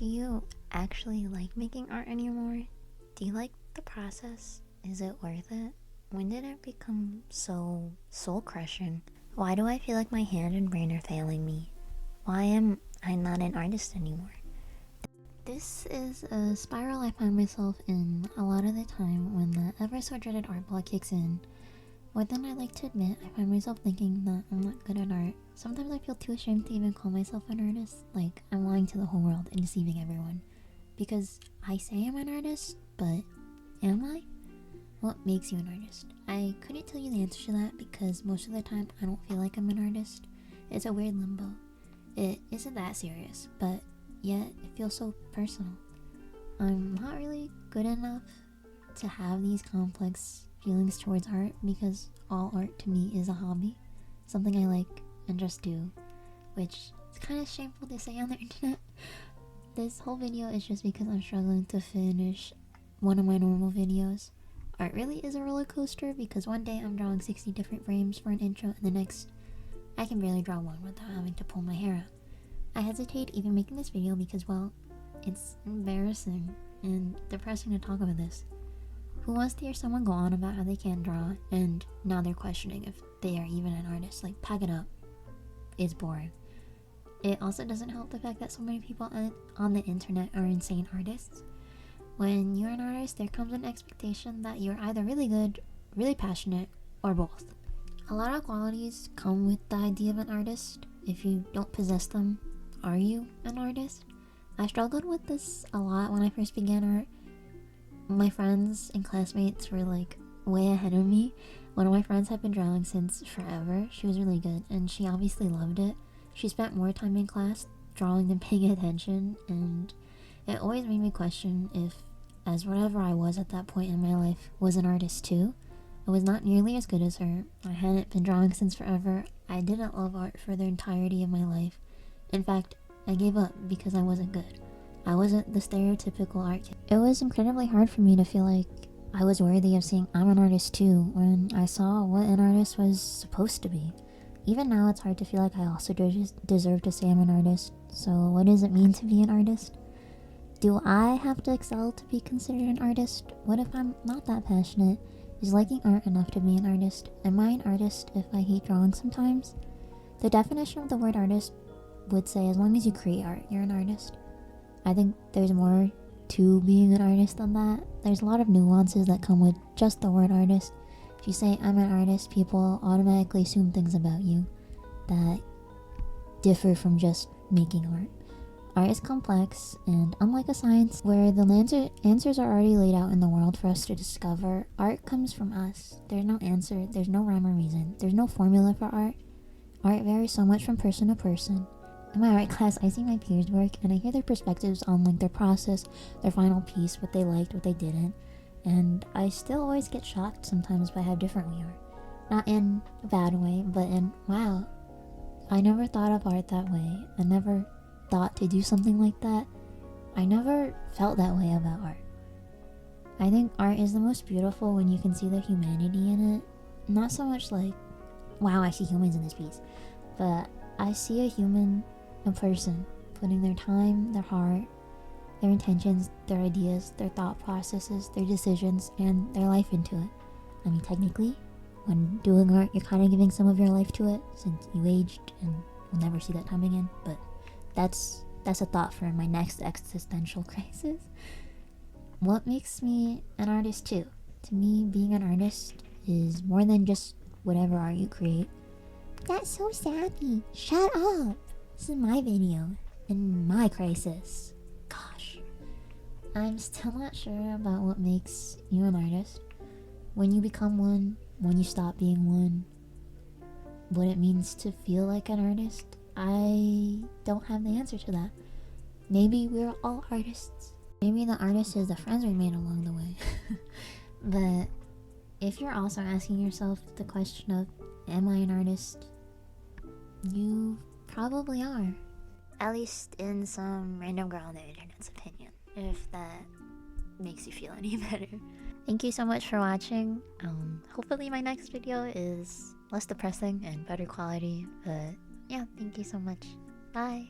Do you actually like making art anymore? Do you like the process? Is it worth it? When did it become so soul-crushing? Why do I feel like my hand and brain are failing me? Why am I not an artist anymore? This is a spiral I find myself in a lot of the time when the ever-so-dreaded art block kicks in. More than I like to admit, I find myself thinking that I'm not good at art. Sometimes I feel too ashamed to even call myself an artist, like I'm lying to the whole world and deceiving everyone. Because I say I'm an artist, but am I? What makes you an artist? I couldn't tell you the answer to that because most of the time I don't feel like I'm an artist. It's a weird limbo. It isn't that serious, but yet it feels so personal. I'm not really good enough to have these complex feelings towards art because all art to me is a hobby, something I like and just do, which is kind of shameful to say on the internet. This whole video is just because I'm struggling to finish one of my normal videos. Art really is a roller coaster because one day I'm drawing 60 different frames for an intro and the next I can barely draw one without having to pull my hair out. I hesitate even making this video because, well, it's embarrassing and depressing to talk about this. Who wants to hear someone go on about how they can't draw and now they're questioning if they are even an artist? Like, pack it up. It's boring. It also doesn't help the fact that so many people on the internet are insane artists. When you're an artist, there comes an expectation that you're either really good, really passionate, or both. A lot of qualities come with the idea of an artist. If you don't possess them, are you an artist? I struggled with this a lot when I first began art. My friends and classmates were like way ahead of me. One of my friends had been drawing since forever. She was really good and she obviously loved it. She spent more time in class drawing than paying attention, and it always made me question if, as whatever I was at that point in my life, was an artist too. I was not nearly as good as her. I hadn't been drawing since forever. I didn't love art for the entirety of my life. In fact, I gave up because I wasn't good. I wasn't the stereotypical art kid. It was incredibly hard for me to feel like I was worthy of saying I'm an artist too when I saw what an artist was supposed to be. Even now it's hard to feel like I also deserve to say I'm an artist. So what does it mean to be an artist? Do I have to excel to be considered an artist? What if I'm not that passionate? Is liking art enough to be an artist? Am I an artist if I hate drawing sometimes? The definition of the word artist would say as long as you create art, you're an artist. I think there's more to being an artist than that. There's a lot of nuances that come with just the word artist. If you say I'm an artist, people automatically assume things about you that differ from just making art. Art is complex, and unlike a science where the answers are already laid out in the world for us to discover, art comes from us. There's no answer, there's no rhyme or reason, there's no formula for art. Art varies so much from person to person. In my art class, I see my peers work, and I hear their perspectives on like their process, their final piece, what they liked, what they didn't, and I still always get shocked sometimes by how different we are. Not in a bad way, but in, wow, I never thought of art that way. I never thought to do something like that. I never felt that way about art. I think art is the most beautiful when you can see the humanity in it. Not so much like, wow, I see humans in this piece, but I see a person putting their time, their heart, their intentions, their ideas, their thought processes, their decisions, and their life into it. I mean, technically, when doing art, you're kind of giving some of your life to it since you aged and will never see that time again, but that's a thought for my next existential crisis. What makes me an artist too? To me, being an artist is more than just whatever art you create. That's so sappy. Shut up. This is my video and my crisis. Gosh. I'm still not sure about what makes you an artist. When you become one, when you stop being one, what it means to feel like an artist. I don't have the answer to that. Maybe we're all artists. Maybe the artist is the friends we made along the way. But if you're also asking yourself the question of, am I an artist? You probably are. At least in some random girl on the internet's opinion, if that makes you feel any better. Thank you so much for watching. Hopefully my next video is less depressing and better quality, but yeah, thank you so much. Bye.